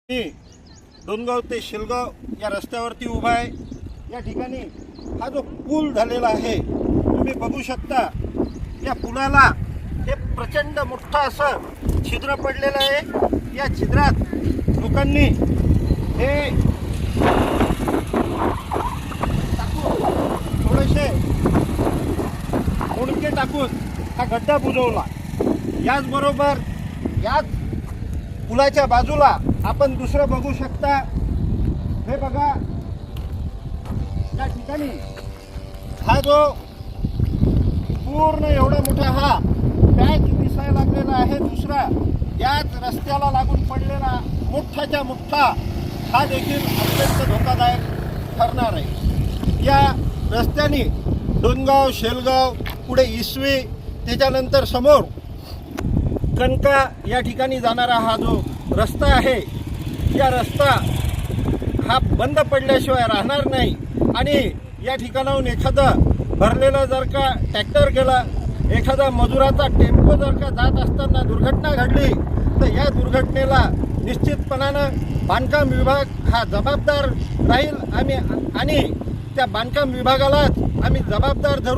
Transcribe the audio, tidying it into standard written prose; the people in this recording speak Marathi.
मी डोनगाव ते शेलगाव या रस्त्यावरती उभा आहे। या ठिकाणी हा जो पूल झालेला आहे तुम्ही बघू शकता। या पुलाला हे प्रचंड मोठा असं छिद्र पडलेलं आहे। या छिद्रात लोकांनी हे थोडेसे मुंडके टाकून हा गड्डा बुजवला। याचबरोबर याच पुलाच्या बाजूला आपण दुसरं बघू शकता। हे बघा, या ठिकाणी हा जो पूर्ण एवढा मोठा हा पॅच दिसायला लागलेला आहे। दुसरा याच रस्त्याला लागून पडलेला मोठाच्या मोठा हा देखील अत्यंत धोकादायक ठरणार आहे। या रस्त्याने डोनगाव शेलगाव पुढे इसवी त्याच्यानंतर समोर कणका या ठिकाणी जाणारा हा जो रस्ता आहे, या रस्ता हा बंद पडल्याशिवाय राहणार नाही। आणि या ठिकाणाहून एखादा भरलेला जर का ट्रॅक्टर गेला, एखादा मजुराचा टेम्पो जर का जात असताना दुर्घटना घडली तर या दुर्घटनेला निश्चितपणानं बांधकाम विभाग हा जबाबदार राहील। आणि त्या बांधकाम विभागालाच आम्ही जबाबदार धरू।